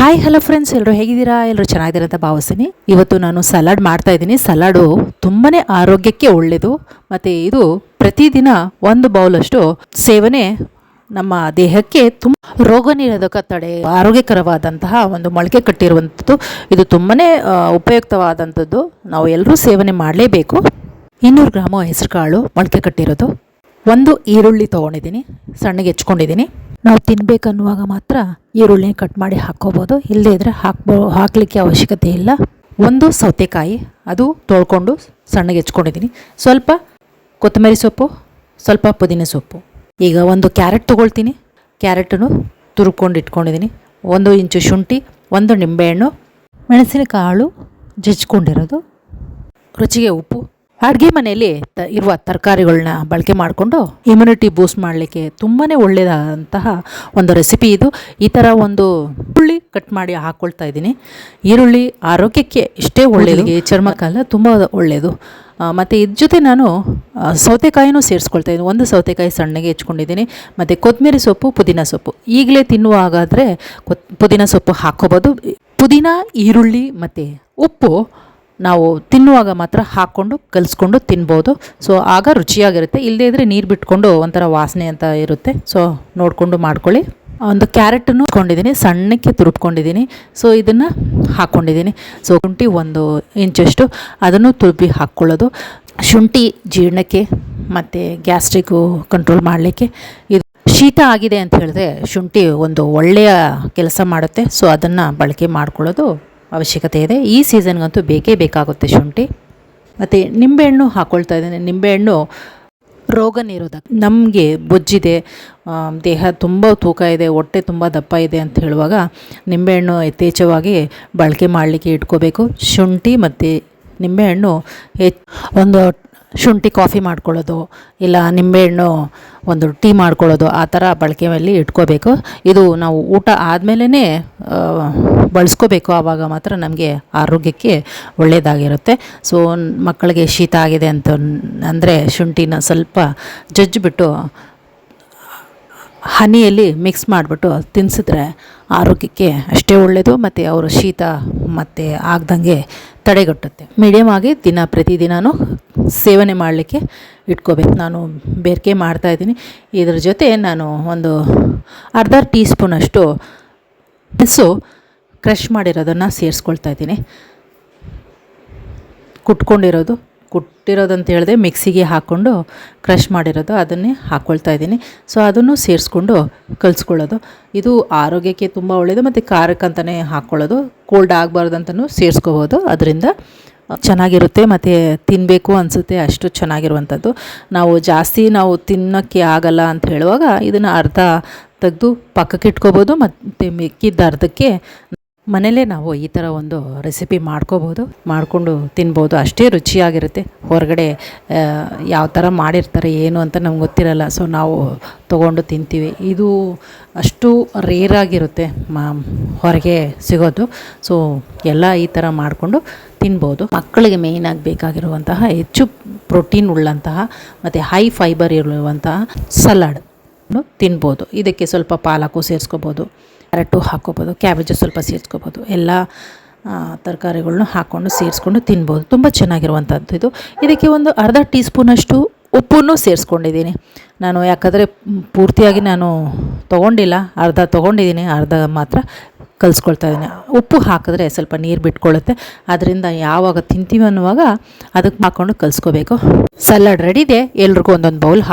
Hi hello friends, ಎಲ್ಲರೂ ಹೇಗಿದ್ದೀರಾ? ಎಲ್ಲರೂ ಚೆನ್ನಾಗಿದ್ದೀರಾ ಅಂತ ಭಾವಿಸ್ತೀನಿ. ಇವತ್ತು ನಾನು ಸಲಾಡ್ ಮಾಡ್ತಾ ಇದ್ದೀನಿ. ಸಲಾಡು ತುಂಬಾ ಆರೋಗ್ಯಕ್ಕೆ ಒಳ್ಳೆಯದು ಮತ್ತು ಇದು ಪ್ರತಿದಿನ 1 ಬೌಲಷ್ಟು ಸೇವನೆ ನಮ್ಮ ದೇಹಕ್ಕೆ ತುಂಬ ರೋಗ ನಿರೋಧಕ ತಡೆ ಆರೋಗ್ಯಕರವಾದಂತಹ ಒಂದು ಮೊಳಕೆ ಕಟ್ಟಿರುವಂಥದ್ದು. ಇದು ತುಂಬಾ ಉಪಯುಕ್ತವಾದಂಥದ್ದು. ನಾವು ಎಲ್ಲರೂ ಸೇವನೆ ಮಾಡಲೇಬೇಕು. 200 ಗ್ರಾಮು ಹೆಸರು ಕಾಳು ಮೊಳಕೆ ಕಟ್ಟಿರೋದು, 1 ಈರುಳ್ಳಿ ತೊಗೊಂಡಿದ್ದೀನಿ, ಸಣ್ಣಗೆ ಹೆಚ್ಕೊಂಡಿದ್ದೀನಿ. ನಾವು ತಿನ್ನಬೇಕನ್ನುವಾಗ ಮಾತ್ರ ಈರುಳ್ಳಿ ಕಟ್ ಮಾಡಿ ಹಾಕ್ಕೋಬೋದು, ಇಲ್ಲದೇ ಇದ್ದರೆ ಹಾಕಲಿಕ್ಕೆ ಅವಶ್ಯಕತೆ ಇಲ್ಲ. 1 ಸೌತೆಕಾಯಿ, ಅದು ತೊಳ್ಕೊಂಡು ಸಣ್ಣಗೆ ಹೆಚ್ಕೊಂಡಿದ್ದೀನಿ. ಸ್ವಲ್ಪ ಕೊತ್ತಂಬರಿ ಸೊಪ್ಪು, ಸ್ವಲ್ಪ ಪುದೀನ ಸೊಪ್ಪು. ಈಗ 1 ಕ್ಯಾರೆಟ್ ತೊಗೊಳ್ತೀನಿ, ಕ್ಯಾರೆಟನ್ನು ತುರ್ಕೊಂಡು ಇಟ್ಕೊಂಡಿದ್ದೀನಿ. 1 ಇಂಚು ಶುಂಠಿ, 1 ನಿಂಬೆಹಣ್ಣು, ಮೆಣಸಿನಕಾಳು ಜಜ್ಕೊಂಡಿರೋದು, ರುಚಿಗೆ ಉಪ್ಪು. ಅಡುಗೆ ಮನೆಯಲ್ಲಿ ಇರುವ ತರಕಾರಿಗಳನ್ನ ಬಳಕೆ ಮಾಡಿಕೊಂಡು ಇಮ್ಯುನಿಟಿ ಬೂಸ್ಟ್ ಮಾಡಲಿಕ್ಕೆ ತುಂಬಾ ಒಳ್ಳೆಯದಾದಂತಹ ಒಂದು ರೆಸಿಪಿ ಇದು. ಈ ಥರ ಒಂದು ಈರುಳ್ಳಿ ಕಟ್ ಮಾಡಿ ಹಾಕ್ಕೊಳ್ತಾ ಇದ್ದೀನಿ. ಈರುಳ್ಳಿ ಆರೋಗ್ಯಕ್ಕೆ ಇಷ್ಟೇ ಒಳ್ಳೆಯದು, ಚರ್ಮಕ್ಕೆಲ್ಲ ತುಂಬ ಒಳ್ಳೆಯದು. ಮತ್ತು ಇದ್ರ ಜೊತೆ ನಾನು ಸೌತೆಕಾಯಿನೂ ಸೇರಿಸ್ಕೊಳ್ತಾ ಇದ್ದೀನಿ. 1 ಸೌತೆಕಾಯಿ ಸಣ್ಣಗೆ ಹೆಚ್ಕೊಂಡಿದ್ದೀನಿ. ಮತ್ತು ಕೊತ್ತಂಬರಿ ಸೊಪ್ಪು, ಪುದೀನ ಸೊಪ್ಪು ಈಗಲೇ ತಿನ್ನುವಾಗಾದರೆ ಪುದೀನ ಸೊಪ್ಪು ಹಾಕ್ಕೋಬೋದು. ಪುದೀನ, ಈರುಳ್ಳಿ ಮತ್ತು ಉಪ್ಪು ನಾವು ತಿನ್ನುವಾಗ ಮಾತ್ರ ಹಾಕ್ಕೊಂಡು ಕಲಿಸ್ಕೊಂಡು ತಿನ್ಬೋದು. ಸೊ ಆಗ ರುಚಿಯಾಗಿರುತ್ತೆ. ಇಲ್ಲದೇ ಇದ್ದರೆ ನೀರು ಬಿಟ್ಕೊಂಡು ಒಂಥರ ವಾಸನೆ ಅಂತ ಇರುತ್ತೆ. ಸೊ ನೋಡಿಕೊಂಡು ಮಾಡ್ಕೊಳ್ಳಿ. 1 ಕ್ಯಾರೆಟನ್ನು ಇಟ್ಕೊಂಡಿದ್ದೀನಿ, ಸಣ್ಣಕ್ಕೆ ತುರುಬ್ಕೊಂಡಿದ್ದೀನಿ. ಸೊ ಇದನ್ನು ಹಾಕ್ಕೊಂಡಿದ್ದೀನಿ. ಸೊ ಶುಂಠಿ 1 ಇಂಚಷ್ಟು ಅದನ್ನು ತುರುಬಿ ಹಾಕ್ಕೊಳ್ಳೋದು. ಶುಂಠಿ ಜೀರ್ಣಕ್ಕೆ ಮತ್ತು ಗ್ಯಾಸ್ಟ್ರಿಕ್ಕು ಕಂಟ್ರೋಲ್ ಮಾಡಲಿಕ್ಕೆ, ಇದು ಶೀತ ಆಗಿದೆ ಅಂತ ಹೇಳಿದ್ರೆ ಶುಂಠಿ ಒಂದು ಒಳ್ಳೆಯ ಕೆಲಸ ಮಾಡುತ್ತೆ. ಸೊ ಅದನ್ನು ಬಳಕೆ ಮಾಡ್ಕೊಳ್ಳೋದು ಅವಶ್ಯಕತೆ ಇದೆ. ಈ ಸೀಸನ್ಗಂತೂ ಬೇಕೇ ಬೇಕಾಗುತ್ತೆ ಶುಂಠಿ. ಮತ್ತು ನಿಂಬೆಹಣ್ಣು ಹಾಕ್ಕೊಳ್ತಾ ಇದ್ದೀನಿ. ನಿಂಬೆಹಣ್ಣು ರೋಗ ನಿರೋಧಕ. ನಮಗೆ ಬೊಜ್ಜಿದೆ, ದೇಹ ತುಂಬ ತೂಕ ಇದೆ, ಹೊಟ್ಟೆ ತುಂಬ ದಪ್ಪ ಇದೆ ಅಂತ ಹೇಳುವಾಗ ನಿಂಬೆಹಣ್ಣು ಯಥೇಚ್ಛವಾಗಿ ಬಳಕೆ ಮಾಡಲಿಕ್ಕೆ ಇಟ್ಕೋಬೇಕು. ಶುಂಠಿ ಮತ್ತು ನಿಂಬೆಹಣ್ಣು ಒಂದು ಶುಂಠಿ ಕಾಫಿ ಮಾಡ್ಕೊಳ್ಳೋದು, ಇಲ್ಲ ನಿಂಬೆಹಣ್ಣು ಒಂದು ಟೀ ಮಾಡ್ಕೊಳ್ಳೋದು, ಆ ಥರ ಬಳಕೆಯಲ್ಲಿ ಇಟ್ಕೋಬೇಕು. ಇದು ನಾವು ಊಟ ಆದಮೇಲೆ ಬಳಸ್ಕೋಬೇಕು. ಆವಾಗ ಮಾತ್ರ ನಮಗೆ ಆರೋಗ್ಯಕ್ಕೆ ಒಳ್ಳೆಯದಾಗಿರುತ್ತೆ. ಸೊ ಮಕ್ಕಳಿಗೆ ಶೀತ ಆಗಿದೆ ಅಂತ ಅಂದರೆ ಶುಂಠಿನ ಸ್ವಲ್ಪ ಜಜ್ಜಿಬಿಟ್ಟು ಹನಿಯಲ್ಲಿ ಮಿಕ್ಸ್ ಮಾಡಿಬಿಟ್ಟು ತಿನ್ನಿಸಿದ್ರೆ ಆರೋಗ್ಯಕ್ಕೆ ಅಷ್ಟೇ ಒಳ್ಳೆಯದು. ಮತ್ತು ಅವರ ಶೀತ ಮತ್ತು ಆಗ್ದಂಗೆ ತಡೆಗಟ್ಟುತ್ತೆ. ಮೀಡಿಯಮ್ ಆಗಿ ಪ್ರತಿದಿನವೂ ಸೇವನೆ ಮಾಡಲಿಕ್ಕೆ ಇಟ್ಕೋಬೇಕು. ನಾನು ಬೇರಿಕೆ ಮಾಡ್ತಾಯಿದ್ದೀನಿ. ಇದ್ರ ಜೊತೆ ನಾನು ಒಂದು ಅರ್ಧ ಟೀ ಸ್ಪೂನಷ್ಟು ಮೆಣಸು ಕ್ರಷ್ ಮಾಡಿರೋದನ್ನು ಸೇರಿಸ್ಕೊಳ್ತಾ ಇದ್ದೀನಿ. ಕುಟ್ಟಿರೋದಂತ ಹೇಳಿದೆ, ಮಿಕ್ಸಿಗೆ ಹಾಕ್ಕೊಂಡು ಕ್ರಷ್ ಮಾಡಿರೋದು ಅದನ್ನೇ ಹಾಕ್ಕೊಳ್ತಾ ಇದ್ದೀನಿ. ಸೊ ಅದನ್ನು ಸೇರಿಸ್ಕೊಂಡು ಕಲಿಸ್ಕೊಳ್ಳೋದು. ಇದು ಆರೋಗ್ಯಕ್ಕೆ ತುಂಬ ಒಳ್ಳೆಯದು. ಮತ್ತು ಖಾರಕ್ಕಂತಲೇ ಹಾಕ್ಕೊಳ್ಳೋದು, ಕೋಲ್ಡ್ ಆಗಬಾರ್ದಂತಲೂ ಸೇರಿಸ್ಕೋಬೋದು. ಅದರಿಂದ ಚೆನ್ನಾಗಿರುತ್ತೆ ಮತ್ತು ತಿನ್ನಬೇಕು ಅನಿಸುತ್ತೆ, ಅಷ್ಟು ಚೆನ್ನಾಗಿರುವಂಥದ್ದು. ನಾವು ಜಾಸ್ತಿ ತಿನ್ನೋಕ್ಕೆ ಆಗಲ್ಲ ಅಂತ ಹೇಳುವಾಗ ಇದನ್ನು ಅರ್ಧ ತೆಗೆದು ಪಕ್ಕಕ್ಕೆ ಇಟ್ಕೋಬೋದು. ಮತ್ತು ಮಿಕ್ಕಿದ್ದ ಅರ್ಧಕ್ಕೆ ಮನೇಲೇ ನಾವು ಈ ಥರ ಒಂದು ರೆಸಿಪಿ ಮಾಡಿಕೊಂಡು ತಿನ್ಬೋದು. ಅಷ್ಟೇ ರುಚಿಯಾಗಿರುತ್ತೆ. ಹೊರಗಡೆ ಯಾವ ಥರ ಮಾಡಿರ್ತಾರೆ ಏನು ಅಂತ ನಮ್ಗೆ ಗೊತ್ತಿರಲ್ಲ. ಸೊ ನಾವು ತೊಗೊಂಡು ತಿಂತೀವಿ. ಇದು ಅಷ್ಟು ರೇರಾಗಿರುತ್ತೆ ಹೊರಗೆ ಸಿಗೋದು. ಸೊ ಎಲ್ಲ ಈ ಥರ ಮಾಡಿಕೊಂಡು ತಿನ್ಬೋದು. ಮಕ್ಕಳಿಗೆ ಮೇಯ್ನಾಗಿ ಬೇಕಾಗಿರುವಂತಹ ಹೆಚ್ಚು ಪ್ರೋಟೀನ್ ಉಳ್ಳಂತಹ ಮತ್ತು ಹೈ ಫೈಬರ್ ಇರುವಂತಹ ಸಲಾಡ್ ತಿನ್ಬೋದು. ಇದಕ್ಕೆ ಸ್ವಲ್ಪ ಪಾಲಕು ಸೇರಿಸ್ಕೋಬೋದು, ಕ್ಯಾರೆಟು ಹಾಕ್ಕೋಬೋದು, ಕ್ಯಾಬೇಜು ಸ್ವಲ್ಪ ಸೇರಿಸ್ಕೋಬೋದು. ಎಲ್ಲ ತರಕಾರಿಗಳನ್ನೂ ಹಾಕ್ಕೊಂಡು ಸೇರಿಸ್ಕೊಂಡು ತಿನ್ಬೋದು. ತುಂಬ ಚೆನ್ನಾಗಿರುವಂಥದ್ದು ಇದು. ಇದಕ್ಕೆ ಒಂದು ಅರ್ಧ ಟೀ ಸ್ಪೂನಷ್ಟು ಉಪ್ಪನ್ನು ಸೇರಿಸ್ಕೊಂಡಿದ್ದೀನಿ ನಾನು. ಯಾಕಂದರೆ ಪೂರ್ತಿಯಾಗಿ ನಾನು ತೊಗೊಂಡಿಲ್ಲ, ಅರ್ಧ ತೊಗೊಂಡಿದ್ದೀನಿ, ಅರ್ಧ ಮಾತ್ರ ಕಲಿಸ್ಕೊಳ್ತಾ ಇದ್ದೀನಿ. ಉಪ್ಪು ಹಾಕಿದ್ರೆ ಸ್ವಲ್ಪ ನೀರು ಬಿಟ್ಕೊಳ್ಳುತ್ತೆ. ಅದರಿಂದ ಯಾವಾಗ ತಿಂತೀವಿ ಅನ್ನುವಾಗ ಅದಕ್ಕೆ ಹಾಕ್ಕೊಂಡು ಕಲಿಸ್ಕೋಬೇಕು. ಸಲಾಡ್ ರೆಡಿ ಇದೆ. ಎಲ್ರಿಗೂ ಒಂದೊಂದು ಬೌಲ್